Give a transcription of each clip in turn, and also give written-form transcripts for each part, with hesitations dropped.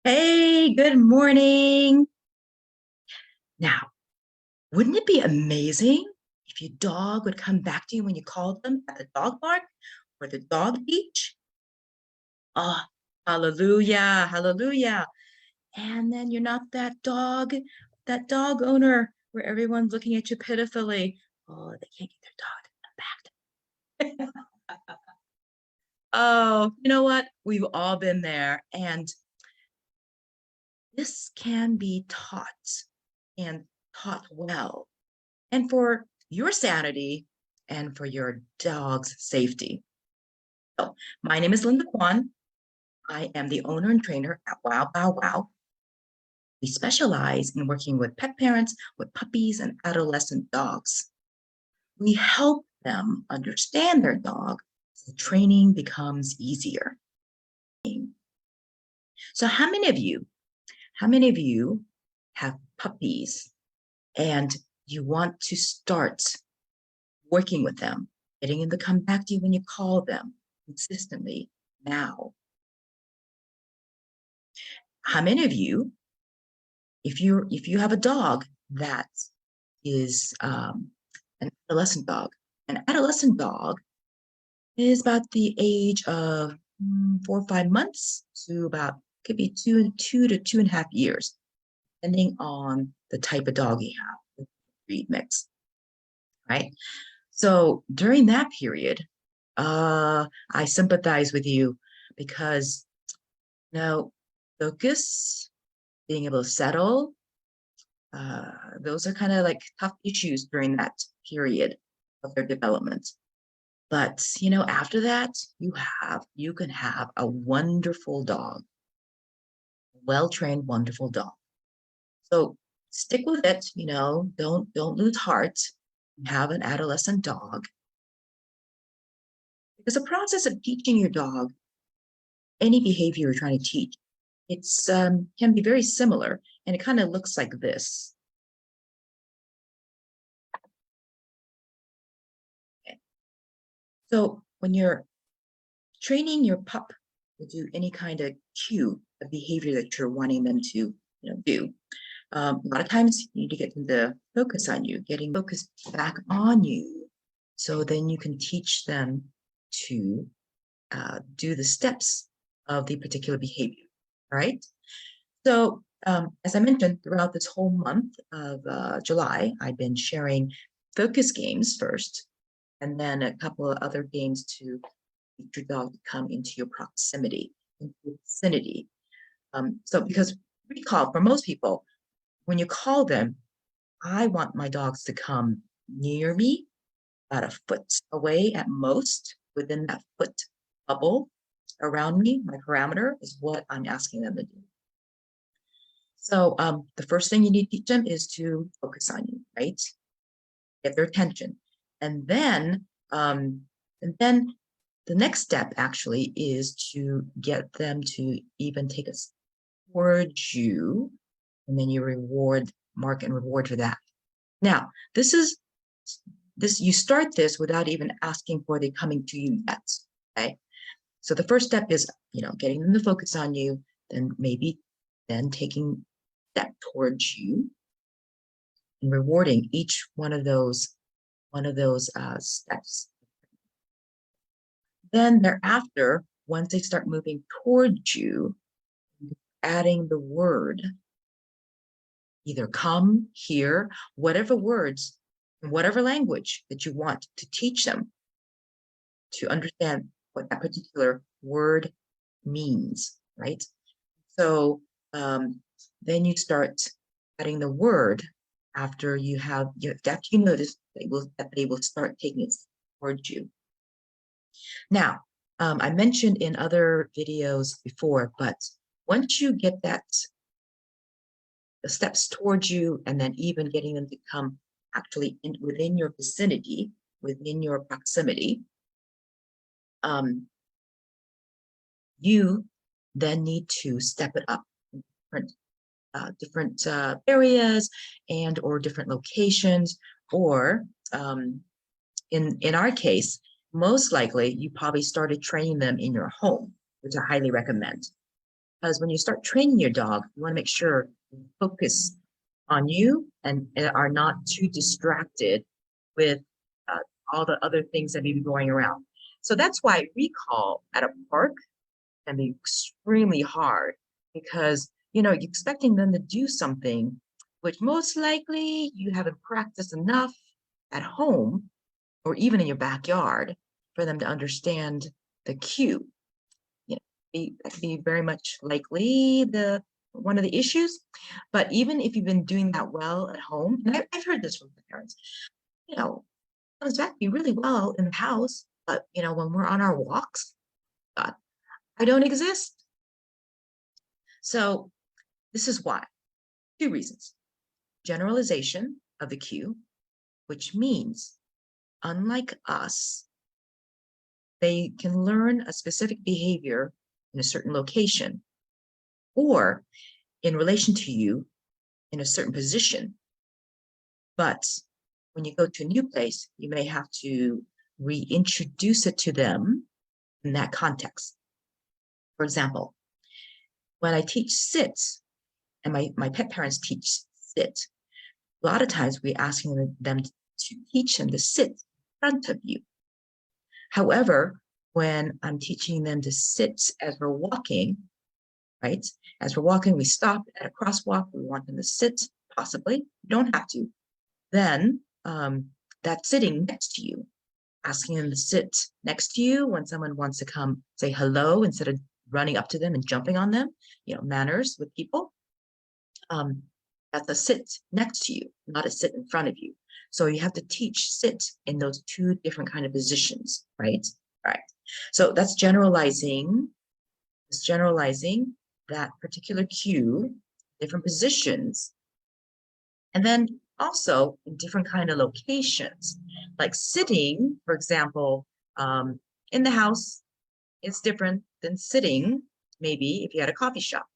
Hey, good morning. Now, wouldn't it be amazing if your dog would come back to you when you called them at the dog park or the dog beach? Oh, hallelujah, hallelujah. And then you're not that dog owner where everyone's looking at you pitifully. Oh, they can't get their dog to come back. Oh, you know what? We've all been there. And this can be taught and taught well, and for your sanity and for your dog's safety. So, my name is Linda Kwan. I am the owner and trainer at WowBowWow. We specialize in working with pet parents with puppies and adolescent dogs. We help them understand their dog so training becomes easier. So how many of you have puppies and you want to start working with them, getting them to come back to you when you call them consistently now? How many of you, if you have a dog that is an adolescent dog is about the age of 4 or 5 months to about, could be two to 2.5 years, depending on the type of dog you have, the breed mix, right? So during that period, I sympathize with you because focus, being able to settle, those are kind of like tough issues during that period of their development. But after that, you can have a wonderful dog, well-trained, wonderful dog. So stick with it, don't lose heart. Have an adolescent dog. Because the process of teaching your dog any behavior you're trying to teach, it's can be very similar, and it kind of looks like this. Okay. So when you're training your pup to do any kind of cue, a behavior that you're wanting them to do, a lot of times you need to get them to focus on you, getting focused back on you, so then you can teach them to do the steps of the particular behavior, right? So as I mentioned, throughout this whole month of July, I've been sharing focus games first, and then a couple of other games to get your dog to come into your proximity, into your vicinity. So because recall, for most people, when you call them, I want my dogs to come near me, about a foot away at most, within that foot bubble around me. My parameter is what I'm asking them to do. So the first thing you need to teach them is to focus on you, right? Get their attention. And then the next step actually is to get them to even take us towards you, and then you mark and reward for that. Now, you start this without even asking for the coming to you yet, okay? So the first step is, getting them to focus on you, then taking step towards you and rewarding each one of those steps. Then thereafter, once they start moving towards you, adding the word, either come, here, whatever words, in whatever language that you want to teach them to understand what that particular word means, right? So then you start adding the word after you notice that they will start taking it towards you. Now, I mentioned in other videos before, but once you get the steps towards you, and then even getting them to come actually within your vicinity, within your proximity, you then need to step it up in different areas and or different locations, or in our case, most likely you probably started training them in your home, which I highly recommend. because when you start training your dog, you want to make sure you focus on you and are not too distracted with all the other things that may be going around. So that's why recall at a park can be extremely hard because, you're expecting them to do something which most likely you haven't practiced enough at home or even in your backyard for them to understand the cue. That could be very much likely one of the issues. But even if you've been doing that well at home, and I've heard this from parents, comes back to be really well in the house, but when we're on our walks, God, I don't exist. So this is why. 2 reasons. Generalization of the cue, which means unlike us, they can learn a specific behavior in a certain location or in relation to you in a certain position. But when you go to a new place, you may have to reintroduce it to them in that context. For example, when I teach sit, and my pet parents teach sit, a lot of times we're asking them to teach them to sit in front of you. However, when I'm teaching them to sit as we're walking, right? As we're walking, we stop at a crosswalk. We want them to sit, possibly. You don't have to. Then that's sitting next to you, asking them to sit next to you when someone wants to come say hello instead of running up to them and jumping on them, manners with people. That's a sit next to you, not a sit in front of you. So you have to teach sit in those 2 different kind of positions, right? All right. So that's generalizing. It's generalizing that particular cue, different positions, and then also in different kind of locations. Like sitting, for example, in the house, it's different than sitting, maybe if you had a coffee shop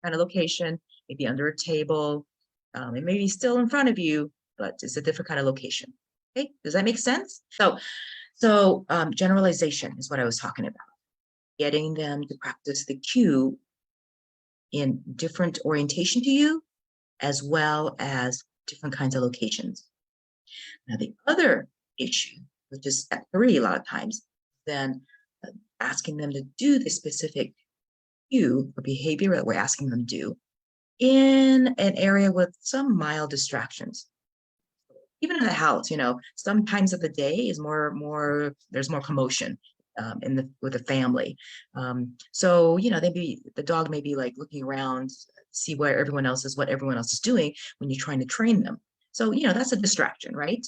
kind of location, maybe under a table, it may be still in front of you, but it's a different kind of location. Okay, does that make sense? So generalization is what I was talking about. Getting them to practice the cue in different orientation to you, as well as different kinds of locations. Now, the other issue, which is step 3 a lot of times, then asking them to do the specific cue or behavior that we're asking them to do in an area with some mild distractions. Even in the house, some times of the day is there's more commotion with the family. So, the dog may be like looking around, see what everyone else is doing when you're trying to train them. So, that's a distraction, right?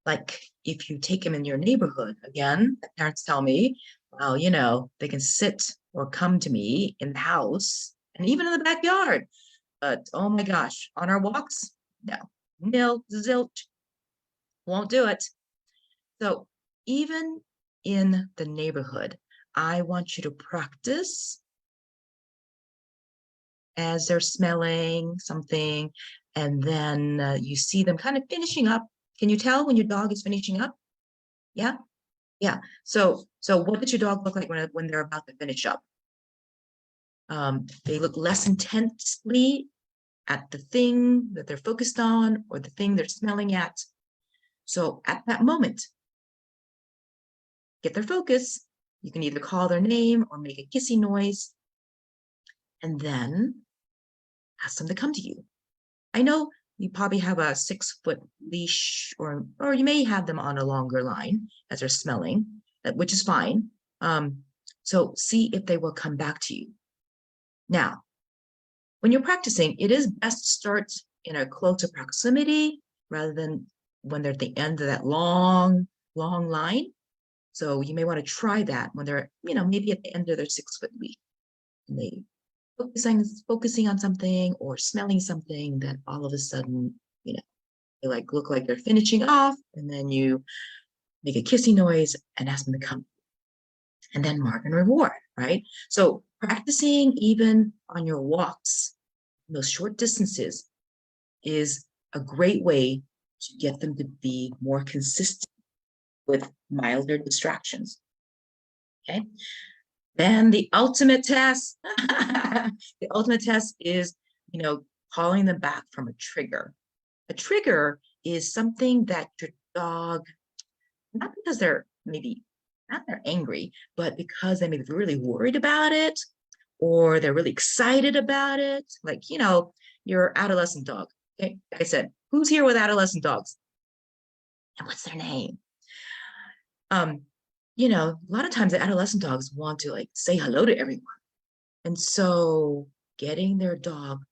Like if you take them in your neighborhood, again, parents tell me, well, they can sit or come to me in the house and even in the backyard. But oh my gosh, on our walks, no, nil, zilch, won't do it. So even in the neighborhood, I want you to practice as they're smelling something, and then you see them kind of finishing up. Can you tell when your dog is finishing up? Yeah, yeah. So what does your dog look like when they're about to finish up? They look less intensely at the thing that they're focused on or the thing they're smelling at. So at that moment, get their focus. You can either call their name or make a kissy noise, and then ask them to come to you. I know you probably have a 6-foot leash, or you may have them on a longer line as they're smelling, which is fine. So see if they will come back to you. Now, when you're practicing, it is best to start in a closer proximity rather than when they're at the end of that long line. So you may want to try that when they're, maybe at the end of their 6-foot leash, and they focusing on something or smelling something that all of a sudden, they look like they're finishing off, and then you make a kissy noise and ask them to come, and then mark and reward, right? So practicing even on your walks, those short distances, is a great way to get them to be more consistent with milder distractions. Okay. Then the ultimate test, the ultimate test is, calling them back from a trigger. A trigger is something that your dog, not because they're maybe not they're angry, but because they may be really worried about it or they're really excited about it. Like, your adolescent dog. Okay. Like I said, who's here with adolescent dogs? And what's their name? Um, a lot of times the adolescent dogs want to like say hello to everyone. And so getting their dog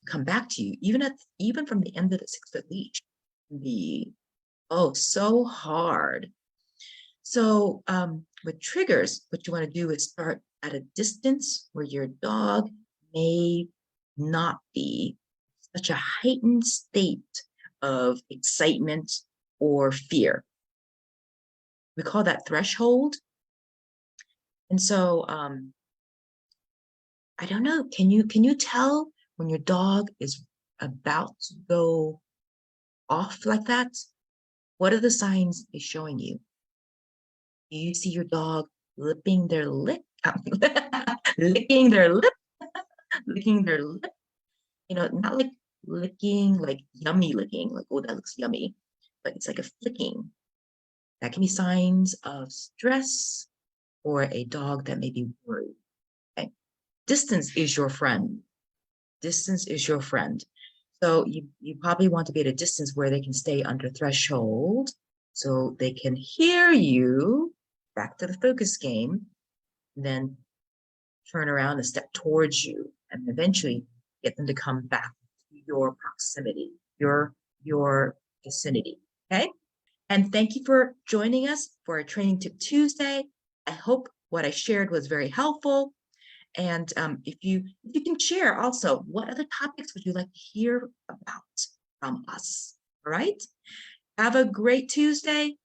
to come back to you, even from the end of the 6-foot leash, can be so hard. So with triggers, what you want to do is start at a distance where your dog may not be such a heightened state of excitement or fear. We call that threshold. And so I don't know, can you tell when your dog is about to go off like that? What are the signs it's showing you? Do you see your dog lipping their lip? Licking their lip? Licking their lip? Not like licking, like yummy licking, like, oh, that looks yummy. But it's like a flicking. That can be signs of stress or a dog that may be worried. Okay? Distance is your friend. Distance is your friend. So you probably want to be at a distance where they can stay under threshold so they can hear you, back to the focus game, then turn around and step towards you and eventually get them to come back to your proximity, your vicinity. Okay. And thank you for joining us for our Training Tip Tuesday. I hope what I shared was very helpful. And if you can share also, what other topics would you like to hear about from us? All right. Have a great Tuesday.